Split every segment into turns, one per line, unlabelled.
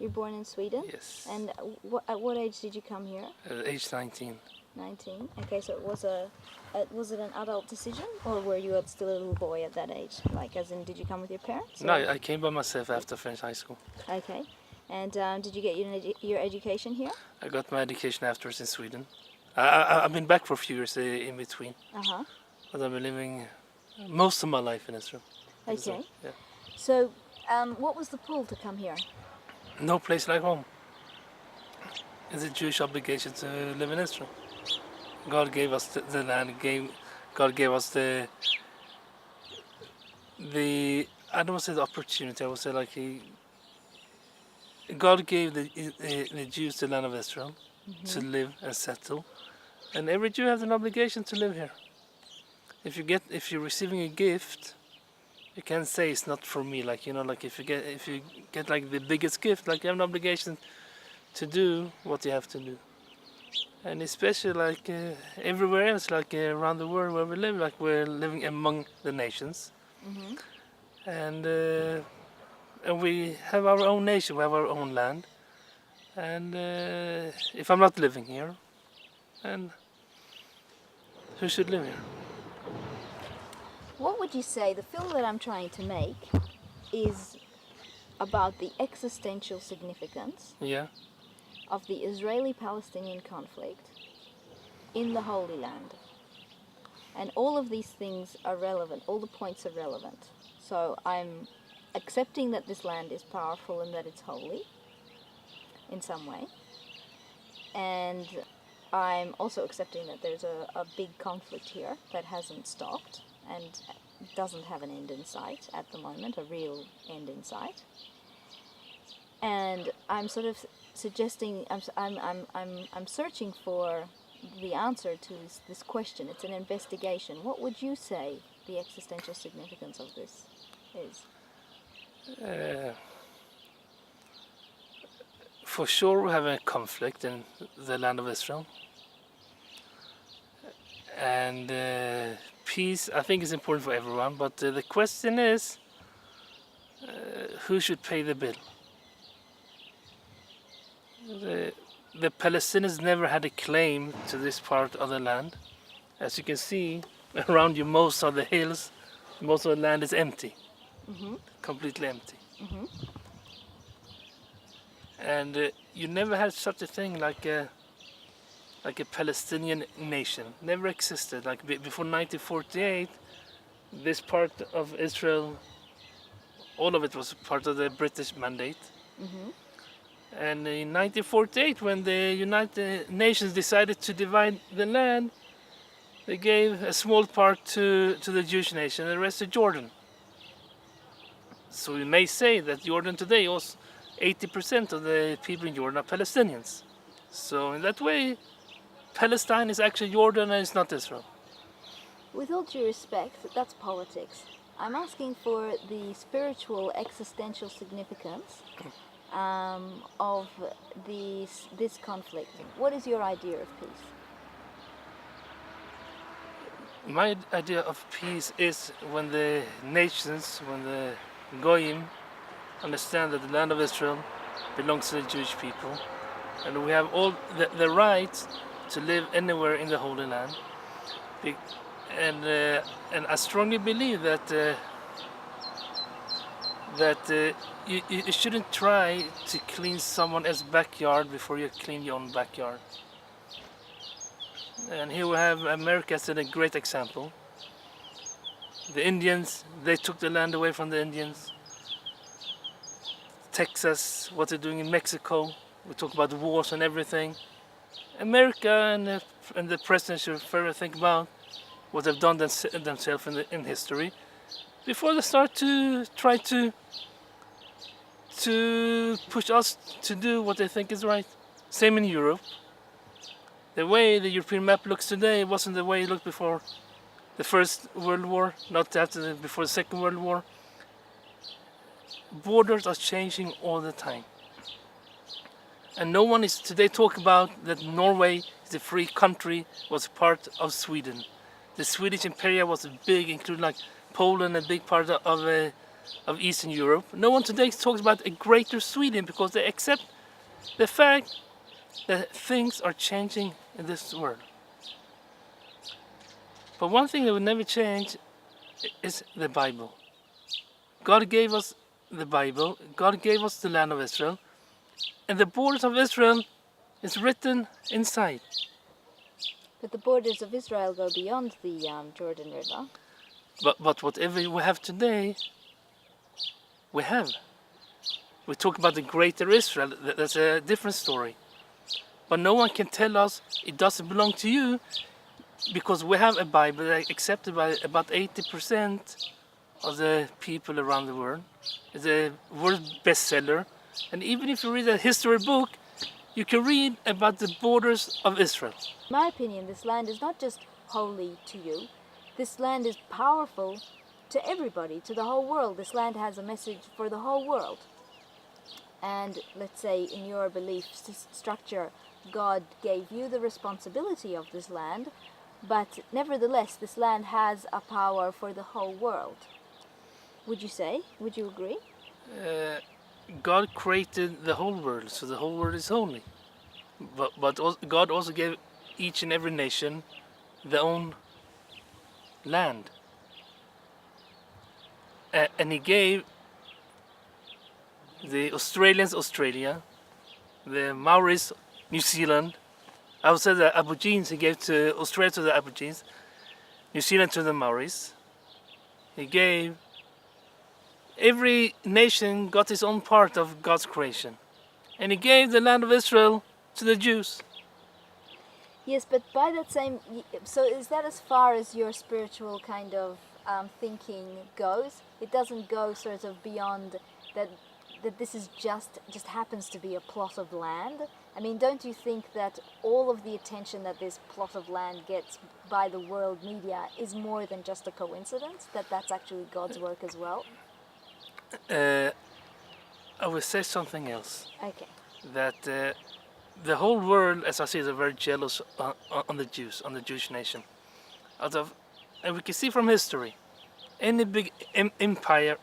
You're born in Sweden?
Yes.
And at what age did you come here?
Age 19.
19. Okay, so was it an adult decision, or were you still a little boy at that age? Like, as in, did you come with your parents?
No, I came by myself after French high school.
Okay. And did you get your education here?
I got my education afterwards in Sweden. I've been back for a few years in between.
Uh-huh.
But I've been living most of my life in Israel.
Okay.
Yeah.
So, what was the pull to come here?
No place like home. It's a Jewish obligation to live in Israel. God gave us the land. God gave us the I don't want to say the opportunity. I would say God gave the Jews the land of Israel to live and settle, and every Jew has an obligation to live here. If you're receiving a gift, you can't say it's not for me. Like if you get like the biggest gift, like you have an obligation to do what you have to do. And especially like everywhere else, like around the world where we live, like we're living among the nations, and we have our own nation, we have our own land. And if I'm not living here, then who should live here?
What would you say the film that I'm trying to make is about the existential significance
Yeah.
of the Israeli-Palestinian conflict in the Holy Land? And all of these things are relevant, all the points are relevant. So I'm accepting that this land is powerful and that it's holy in some way. And I'm also accepting that there's a big conflict here that hasn't stopped and doesn't have an end in sight at the moment, a real end in sight. And I'm sort of suggesting, I'm searching for the answer to this question. It's an investigation. What would you say the existential significance of this is?
For sure, we have a conflict in the land of Israel, and peace, I think, is important for everyone. But the question is, who should pay the bill? The Palestinians never had a claim to this part of the land. As you can see around you, most of the hills, most of the land is empty, completely empty. And you never had such a thing like a Palestinian nation. Never existed. Like before 1948, this part of Israel, all of it was part of the British mandate. And in 1948, when the United Nations decided to divide the land, they gave a small part to the Jewish nation and the rest to Jordan. So we may say that Jordan today, also 80% of the people in Jordan are Palestinians. So in that way, Palestine is actually Jordan and it's not Israel.
With all due respect, that's politics. I'm asking for the spiritual existential significance of this conflict. What is your idea of peace?
My idea of peace is when the nations, when the Goyim understand that the land of Israel belongs to the Jewish people, and we have all the right to live anywhere in the Holy Land. And I strongly believe that you shouldn't try to clean someone else's backyard before you clean your own backyard. And here we have America as a great example. The Indians, they took the land away from the Indians. Texas, what they're doing in Mexico, we talk about wars and everything. America and the president should further think about what they've done themselves in history before they start to try to push us to do what they think is right. Same in Europe. The way the European map looks today wasn't the way it looked before the First World War, not before the Second World War. Borders are changing all the time. And no one is today talking about that Norway is a free country, was part of Sweden. The Swedish Imperium was big, including like Poland, a big part of of Eastern Europe. No one today talks about a greater Sweden because they accept the fact that things are changing in this world. But one thing that will never change is the Bible. God gave us the Bible, God gave us the land of Israel, and the borders of Israel is written inside.
But the borders of Israel go beyond the Jordan River.
But whatever we have today, we have. We talk about the greater Israel, that's a different story. But no one can tell us it doesn't belong to you because we have a Bible that is accepted by about 80% of the people around the world. It's a world bestseller. And even if you read a history book, you can read about the borders of Israel.
In my opinion, this land is not just holy to you. This land is powerful to everybody, to the whole world. This land has a message for the whole world. And let's say in your belief structure, God gave you the responsibility of this land, but nevertheless, this land has a power for the whole world. Would you say? Would you agree?
God created the whole world, so the whole world is holy. But God also gave each and every nation their own land. And He gave the Australians Australia, the Maoris New Zealand. I would say the Aborigines He gave to Australia to the Aborigines, New Zealand to the Maoris. He gave every nation got its own part of God's creation. And He gave the land of Israel to the Jews.
Yes, but by that same... So is that as far as your spiritual kind of thinking goes? It doesn't go sort of beyond that this is just happens to be a plot of land? I mean, don't you think that all of the attention that this plot of land gets by the world media is more than just a coincidence? That that's actually God's work as well?
I will say something else.
Okay.
That the whole world, as I see, is very jealous on the Jews, on the Jewish nation. And we can see from history, any big empire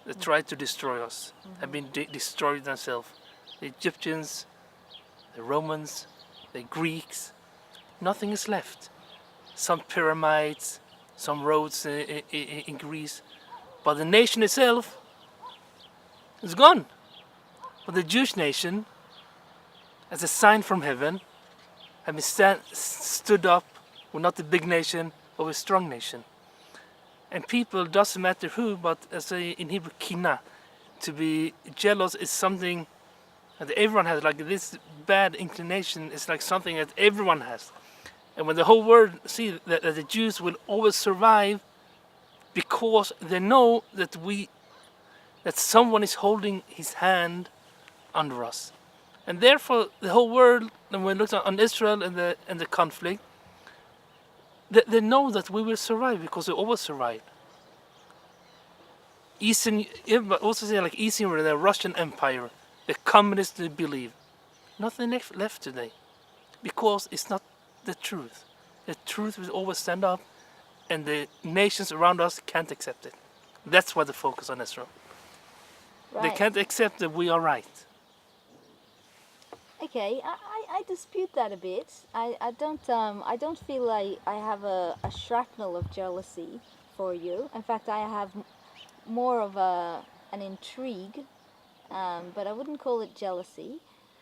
that tried to destroy us have been destroyed themselves. The Egyptians, the Romans, the Greeks, nothing is left. Some pyramids, some roads in Greece, but the nation itself is gone. But the Jewish nation, as a sign from heaven, have been stood up. We're not a big nation, but we're a strong nation. And people, doesn't matter who, but as in Hebrew, kina, to be jealous is something that everyone has. Like this bad inclination is like something that everyone has. And when the whole world sees that the Jews will always survive, because they know that someone is holding his hand under us. And therefore the whole world, when we look on Israel and the conflict, they know that we will survive because we always survive. But also say like Eastern, the Russian Empire, the communists believe. Nothing left today, because it's not the truth. The truth will always stand up, and the nations around us can't accept it. That's why the focus on Israel.
Right.
They can't accept that we are right.
Okay, I dispute that a bit. I don't feel like I have a shrapnel of jealousy for you. In fact, I have more of an intrigue, but I wouldn't call it jealousy.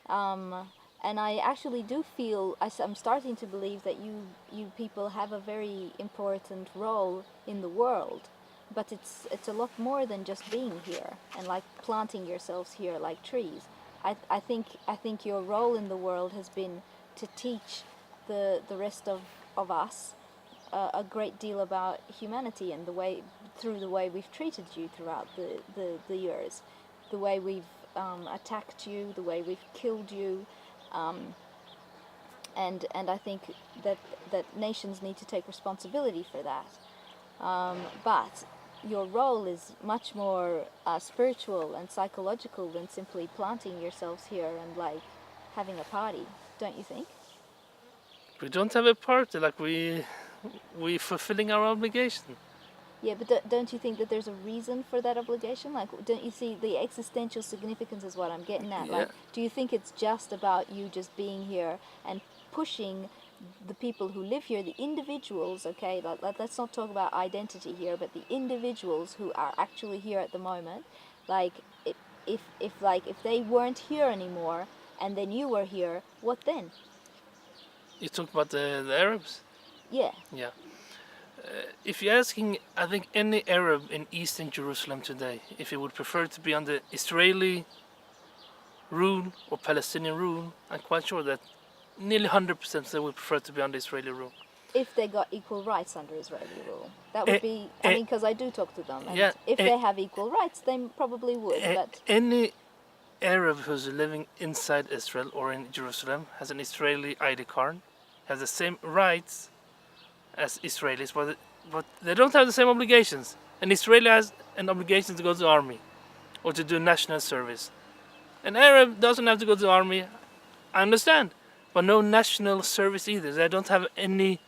And I actually do feel, I'm starting to believe that you people have a very important role in the world. But it's a lot more than just being here and like planting yourselves here like trees. I think your role in the world has been to teach the rest of us a great deal about humanity and through the way we've treated you throughout the years, the way we've attacked you, the way we've killed you, and I think that nations need to take responsibility for that. But your role is much more spiritual and psychological than simply planting yourselves here and like having a party, don't you think?
We don't have a party, like we fulfilling our obligation.
Yeah, but don't you think that there's a reason for that obligation? Like, don't you see the existential significance is what I'm getting at?
Yeah.
Like, do you think it's just about you just being here and pushing the people who live here, the individuals, okay, let's not talk about identity here, but the individuals who are actually here at the moment, like, if they weren't here anymore and then you were here, what then?
You talk about the Arabs?
Yeah.
Yeah. If you're asking, I think any Arab in eastern Jerusalem today, if he would prefer to be under Israeli rule or Palestinian rule, I'm quite sure that nearly 100% they would prefer to be under Israeli rule.
If they got equal rights under Israeli rule, that would be. I mean, because I do talk to them, and
Yeah,
if they have equal rights, they probably would. But
any Arab who's living inside Israel or in Jerusalem has an Israeli ID card, has the same rights as Israelis, but they don't have the same obligations. An Israeli has an obligation to go to the army or to do national service. An Arab doesn't have to go to the army, I understand, but no national service either. They don't have any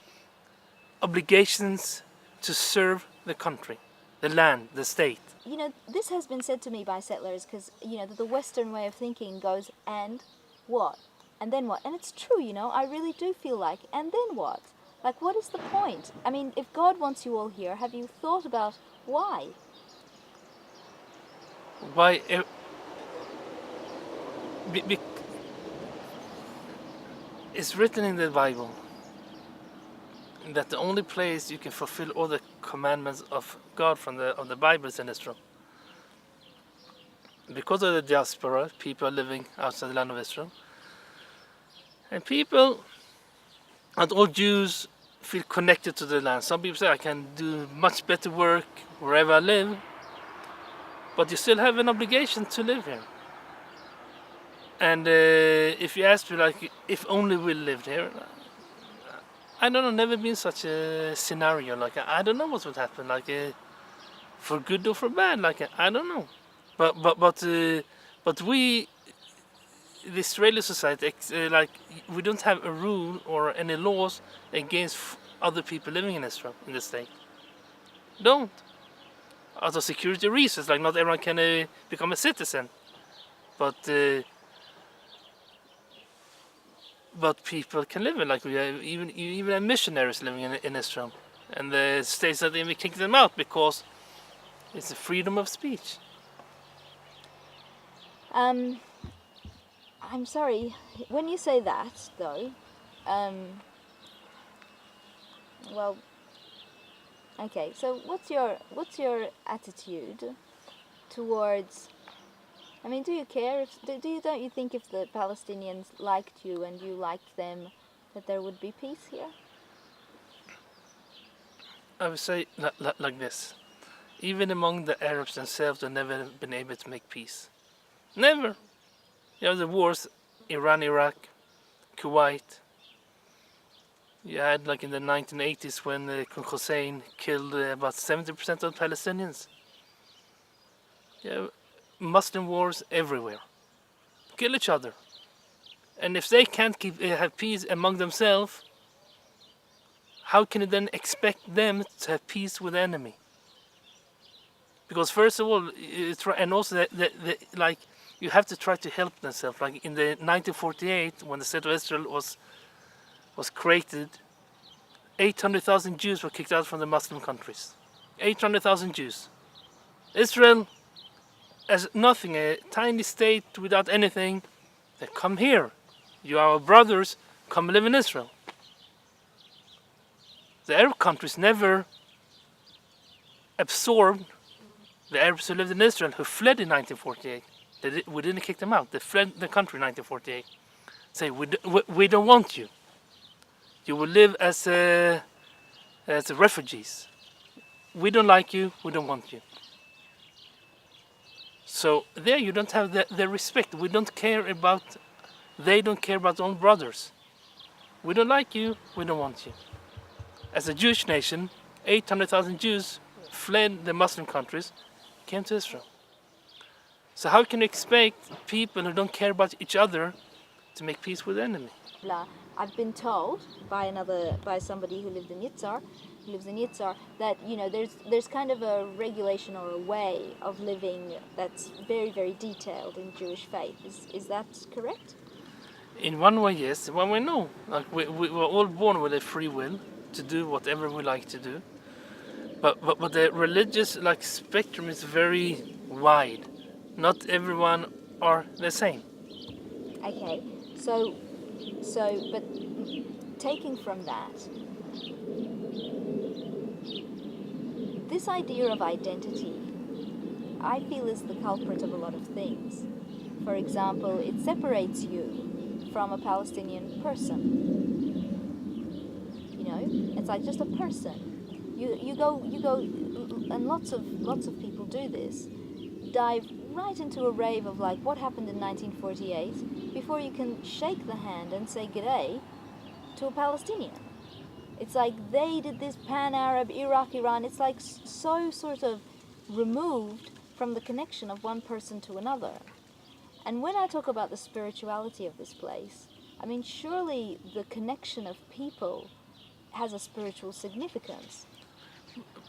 obligations to serve the country, the land, the state.
you know, this has been said to me by settlers because you know the Western way of thinking goes and what, and then what, and it's true. You know, I really do feel like and then what. Like, what is the point? I mean, if God wants you all here, have you thought about why?
Why? It's written in the Bible that the only place you can fulfill all the commandments of God of the Bible is in Israel. Because of the diaspora, people are living outside the land of Israel, and people, not all Jews, feel connected to the land. Some people say, I can do much better work wherever I live, but you still have an obligation to live here. And if you ask me, like, if only we lived here, I don't know, never been such a scenario. Like, I don't know what would happen, like, for good or for bad. Like, I don't know. But we, the Israeli society, like, we don't have a rule or any laws against other people living in Israel, in the state. Don't. Out of security reasons, like, not everyone can become a citizen. But people can live in, like, we have even missionaries living in Israel, and the states that even kick them out because it's a freedom of speech.
I'm sorry. When you say that, though, well, okay. So what's your attitude towards? I mean, do you care if don't you think if the Palestinians liked you and you liked them, that there would be peace here?
I would say like this: even among the Arabs themselves, they've never been able to make peace. Never. You have the wars, Iran, Iraq, Kuwait. You had, like, in the 1980s when Hussein killed about 70% of the Palestinians. You have Muslim wars everywhere. Kill each other. And if they can't have peace among themselves, how can you then expect them to have peace with the enemy? Because first of all, and also like, you have to try to help themselves. Like in the 1948, when the state of Israel was created, 800,000 Jews were kicked out from the Muslim countries. 800,000 Jews. Israel, as nothing, a tiny state without anything, they come here. You are our brothers, come live in Israel. The Arab countries never absorbed the Arabs who lived in Israel, who fled in 1948. We didn't kick them out. They fled the country in 1948. Say, we don't want you. You will live as refugees. We don't like you. We don't want you. So there you don't have the respect. We don't care about. They don't care about their own brothers. We don't like you. We don't want you. As a Jewish nation, 800,000 Jews fled the Muslim countries, came to Israel. So how can you expect people who don't care about each other to make peace with the enemy?
I've been told by somebody who lives in Yitzhar, that there's kind of a regulation or a way of living that's very, very detailed in Jewish faith. Is that correct?
In one way, yes. In one way, no. Like we were all born with a free will to do whatever we like to do. But the religious like spectrum is very wide. Not everyone are the same.
Okay, but taking from that, this idea of identity, I feel, is the culprit of a lot of things. For example, it separates you from a Palestinian person. It's like just a person. You go, and lots of people do this. Dive right into a rave of like what happened in 1948 before you can shake the hand and say g'day to a Palestinian. It's like they did this pan-Arab, Iraq, Iran. It's like so sort of removed from the connection of one person to another. And when I talk about the spirituality of this place, I mean, surely the connection of people has a spiritual significance.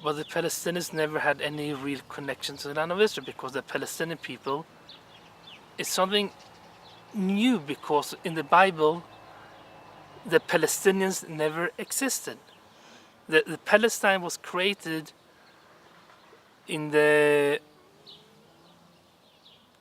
But the Palestinians never had any real connection to the land of Israel, because the Palestinian people is something new, because in the Bible the Palestinians never existed. The Palestine was created in the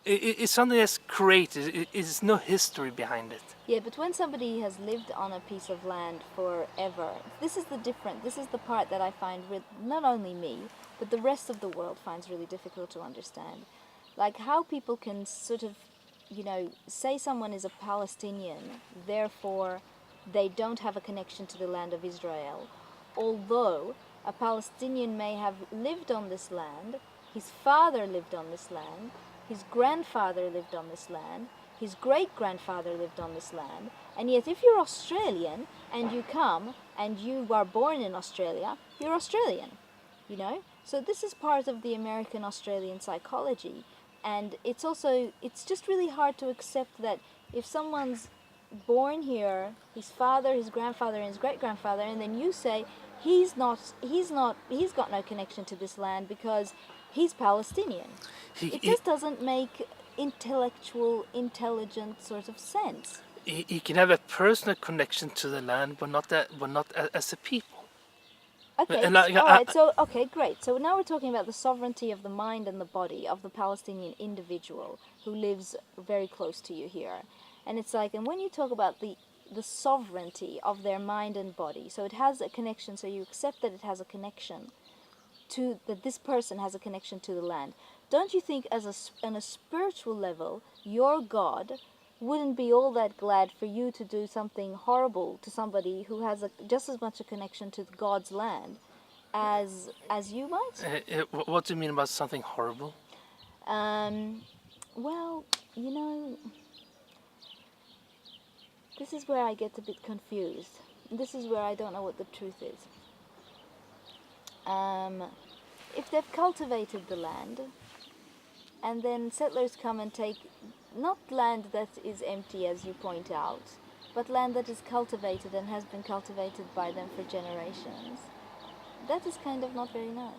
it's something that's created. It's no history behind it.
Yeah, but when somebody has lived on a piece of land forever, this is the part that I find not only me, but the rest of the world finds really difficult to understand. Like how people can sort of, say someone is a Palestinian, therefore they don't have a connection to the land of Israel, although a Palestinian may have lived on this land, his father lived on this land, his grandfather lived on this land, his great-grandfather lived on this land, and yet if you're Australian and you come and you are born in Australia, you're Australian, So this is part of the American-Australian psychology, and it's just really hard to accept that if someone's born here, his father, his grandfather, and his great-grandfather, and then you say he's got no connection to this land because he's Palestinian. It just doesn't make intelligent sort of sense.
He can have a personal connection to the land, but not as a people.
Okay, okay, great. So now we're talking about the sovereignty of the mind and the body of the Palestinian individual who lives very close to you here. And it's like, and when you talk about the sovereignty of their mind and body, so it has a connection, so you accept that it has a connection that this person has a connection to the land. Don't you think on a spiritual level, your God wouldn't be all that glad for you to do something horrible to somebody who has just as much a connection to God's land as you might?
What do you mean about something horrible?
Well, this is where I get a bit confused. This is where I don't know what the truth is. If they've cultivated the land, and then settlers come and take not land that is empty, as you point out, but land that is cultivated and has been cultivated by them for generations, that is kind of not very nice.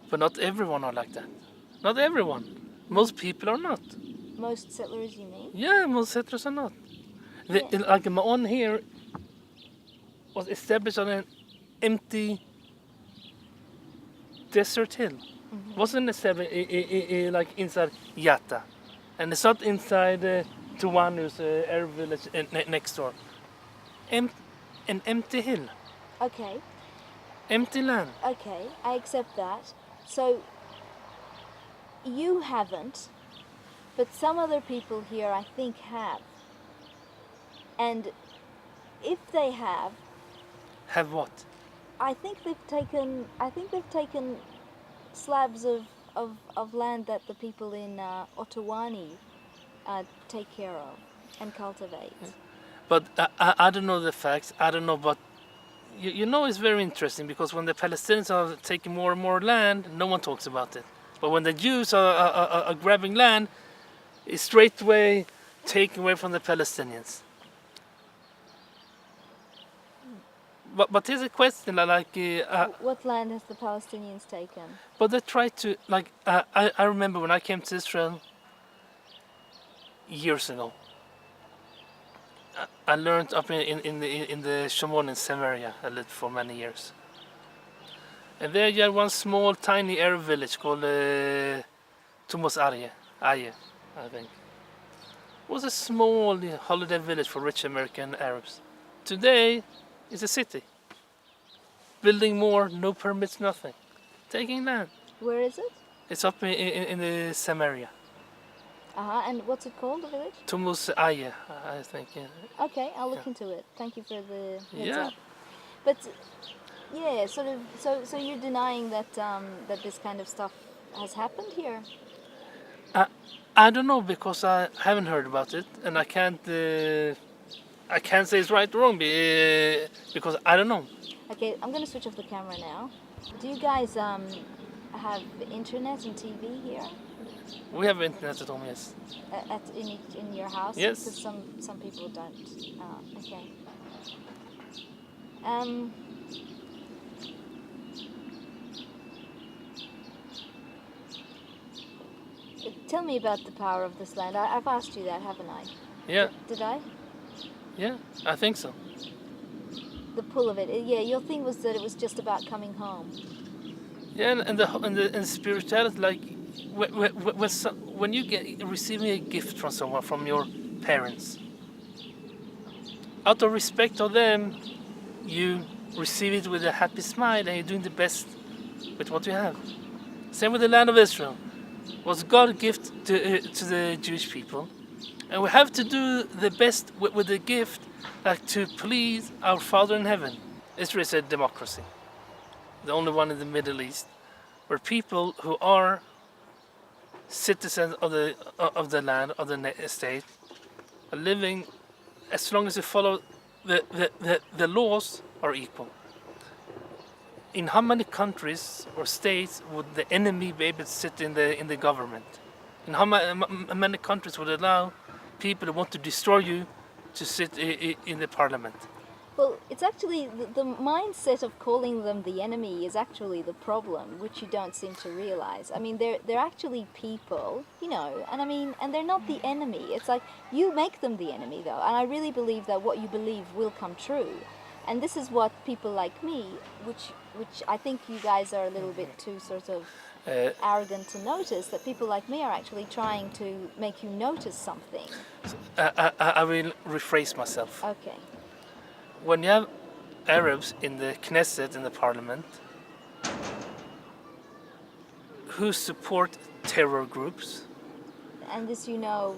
But not everyone are like that. Not everyone. Most people are not.
Most settlers, you mean?
Yeah, most settlers are not. Like Ma'on here was established on an empty desert hill. Mm-hmm. Wasn't established like inside Yatta, and it's not inside Tuwanu's Arab village next door. An empty hill.
Okay.
Empty land.
Okay, I accept that. So you haven't, but some other people here I think have. And if they have
what?
I think they've taken slabs of land that the people in Otawani take care of and cultivate.
But I don't know the facts. I don't know, but it's very interesting, because when the Palestinians are taking more and more land, no one talks about it. But when the Jews are grabbing land, it's straight away taken away from the Palestinians. but here's a question,
What land has the Palestinians taken?
but they try to, I remember when I came to Israel years ago. I learned up in the Shomron in Samaria. I lived for many years, and there you had one small, tiny Arab village called Tumus Aye, I think. It was a small holiday village for rich American Arabs. Today, it's a city. Building more, no permits, nothing. Taking land.
Where is it?
It's up in the Samaria.
And what's it called, the village?
Tumus Aye, I think. Yeah.
Okay, I'll look into it. Thank you for the heads
Yeah.
up. But yeah, sort of. So you're denying that that this kind of stuff has happened here?
I don't know because I haven't heard about it, and I can't say it's right or wrong because I don't know.
Okay, I'm gonna switch off the camera now. Do you guys have internet and TV here
We have internet at home, yes.
in your house?
Yes.
Because some people don't. Okay. Tell me about the power of this land. I've asked you that, haven't I?
Yeah,
Did I?
yeah, I think so.
The pull of it. Yeah, your thing was that it was just about coming home.
Yeah, and the spirituality, like when you get receiving a gift from someone, from your parents, out of respect of them, you receive it with a happy smile, and you're doing the best with what you have. Same with the land of Israel. It was God's gift to the Jewish people, and we have to do the best with the gift, like to please our Father in heaven. Israel is a democracy, the only one in the Middle East, where people who are citizens of the land, of the state, are living, as long as they follow the laws, are equal. In how many countries or states would the enemy be able to sit in the government? In how many countries would allow people who want to destroy you to sit in the parliament?
Well, it's actually the mindset of calling them the enemy is actually the problem, which you don't seem to realize. I mean, they're actually people, you know, and they're not the enemy. It's like you make them the enemy, though, and I really believe that what you believe will come true. And this is what people like me, which I think you guys are a little bit too sort of arrogant to notice, that people like me are actually trying to make you notice something.
I will rephrase myself.
Okay.
When you have Arabs in the Knesset, in the parliament, who support terror groups.
And this, you know,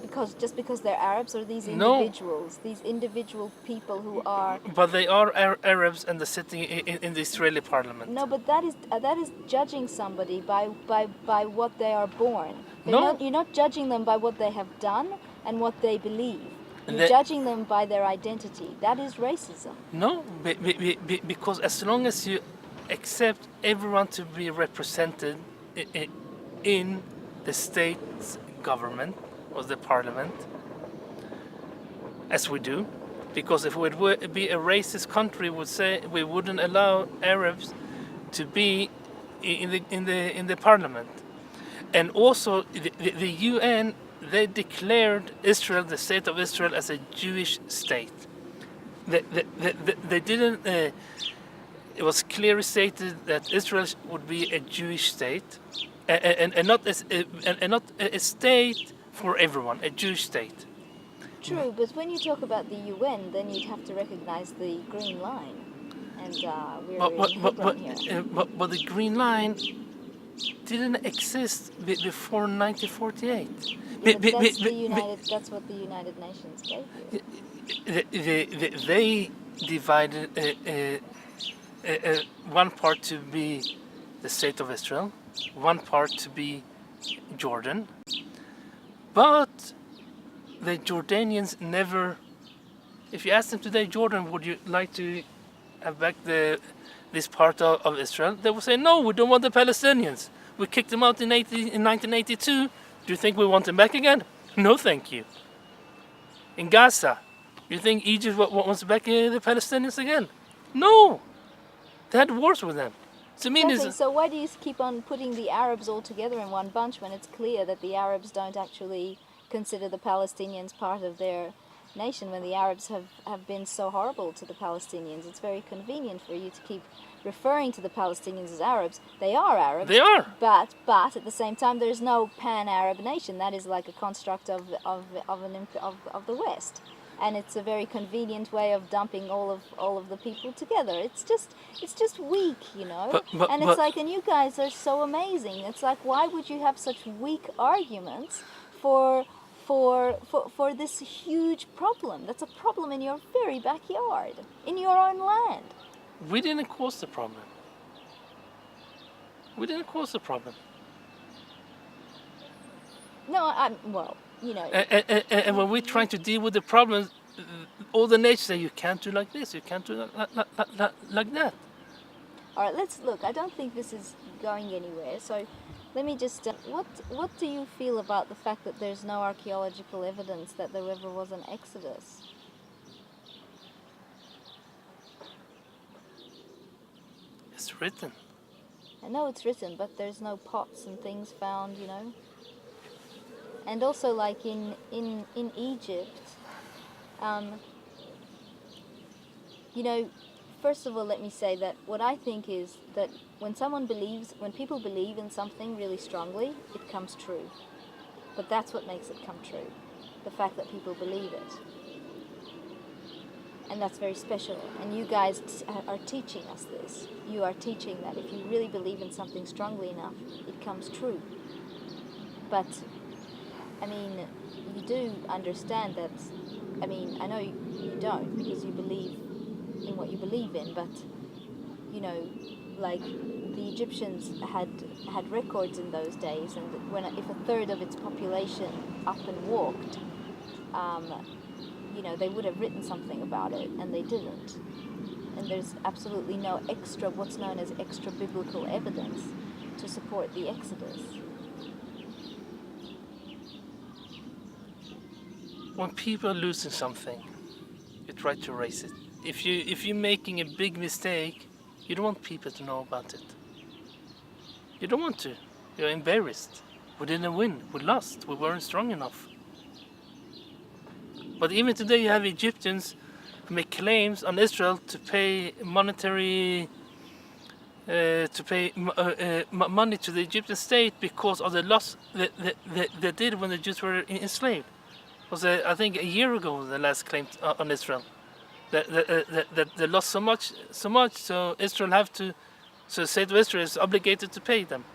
because they're Arabs, or these
No.
individuals, these individual people who are.
But they are Arabs and they're sitting in the Israeli parliament.
No, but that is judging somebody by what they are born.
No.
You're not judging them by what they have done and what they believe. You're
They-
judging them by their identity. That is racism.
No, because as long as you accept everyone to be represented in the state's government or the parliament, as we do, because if it would be a racist country, would say we wouldn't allow Arabs to be in the parliament, and also the UN. They declared Israel, the state of Israel, as a Jewish state. They didn't. It was clearly stated that Israel would be a Jewish state, and not a state for everyone, a Jewish state.
True, but when you talk about the UN, then you'd have to recognize the Green Line, and we're in Hebron here.
But the Green Line didn't exist before 1948.
Yeah, but that's what the United Nations gave you.
They divided one part to be the state of Israel, one part to be Jordan, but the Jordanians never. If you ask them today, Jordan, would you like to have back this part of Israel? They will say, no, we don't want the Palestinians. We kicked them out in 1982. Do you think we want them back again? No, thank you. In Gaza, You think Egypt wants back the Palestinians again? No, they had wars with them. So I mean,
Exactly. So why do you keep on putting the Arabs all together in one bunch when it's clear that the Arabs don't actually consider the Palestinians part of their nation, when the Arabs have been so horrible to the Palestinians? It's very convenient for you to keep referring to the Palestinians as Arabs. They are Arabs.
They are.
But at the same time, there is no pan-Arab nation. That is like a construct of the West. And it's a very convenient way of dumping all of the people together. It's just weak, you know. And you guys are so amazing. It's like, why would you have such weak arguments for this huge problem? That's a problem in your very backyard, in your own land.
We didn't cause the problem. We didn't cause the problem.
No, well, you know.
And when we're trying to deal with the problems, all the nations say you can't do like this, you can't do like that.
All right, let's look. I don't think this is going anywhere. So, let me just. What do you feel about the fact that there's no archaeological evidence that there ever was an Exodus?
It's written.
I know it's written, but there's no pots and things found, you know. And also, like in Egypt, you know, first of all, let me say that what I think is that when people believe in something really strongly, it comes true. But that's what makes it come true, the fact that people believe it. And that's very special. And you guys are teaching us this. You are teaching that if you really believe in something strongly enough, it comes true. But I mean, you do understand that, I mean, I know you don't because you believe in what you believe in, but, you know, like the Egyptians had records in those days, and if a third of its population up and walked, you know, they would have written something about it, and they didn't. And there's absolutely no extra, what's known as extra biblical evidence to support the Exodus.
When people are losing something, you try to erase it. If you're making a big mistake, you don't want people to know about it. You don't want to. You're embarrassed. We didn't win. We lost. We weren't strong enough. But even today, you have Egyptians who make claims on Israel to pay money to the Egyptian state because of the loss that they did when the Jews were enslaved. It was I think a year ago the last claim on Israel that they lost so much, so Israel so the state of Israel is obligated to pay them.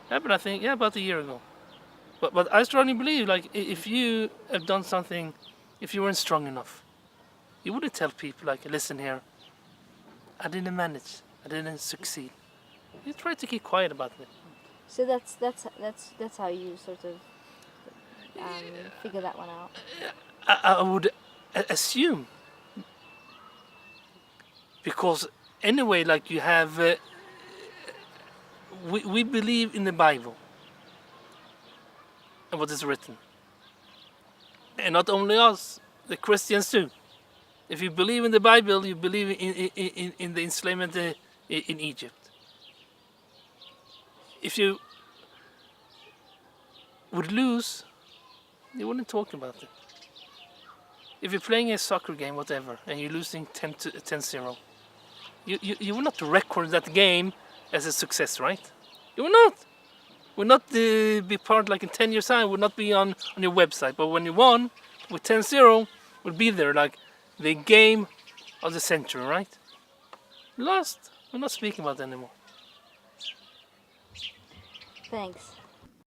Happened, I think, about a year ago. But I strongly believe, like, if you have done something, if you weren't strong enough, you wouldn't tell people, like, listen here, I didn't manage, I didn't succeed. You try to keep quiet about it.
So that's how you sort of figure that one out.
I would assume, because anyway, like you have, we believe in the Bible and what is written, and not only us, the Christians too. If you believe in the Bible, you believe in the enslavement in Egypt. If you would lose, you wouldn't talk about it. If you're playing a soccer game, whatever, and you're losing 10-0, you will not record that game as a success, right? You will not. Will not be part, like in 10 years' time, will not be on your website. But when you won with 10-0, will be there, like the game of the century, right? Lost. We're not speaking about it anymore.
Thanks.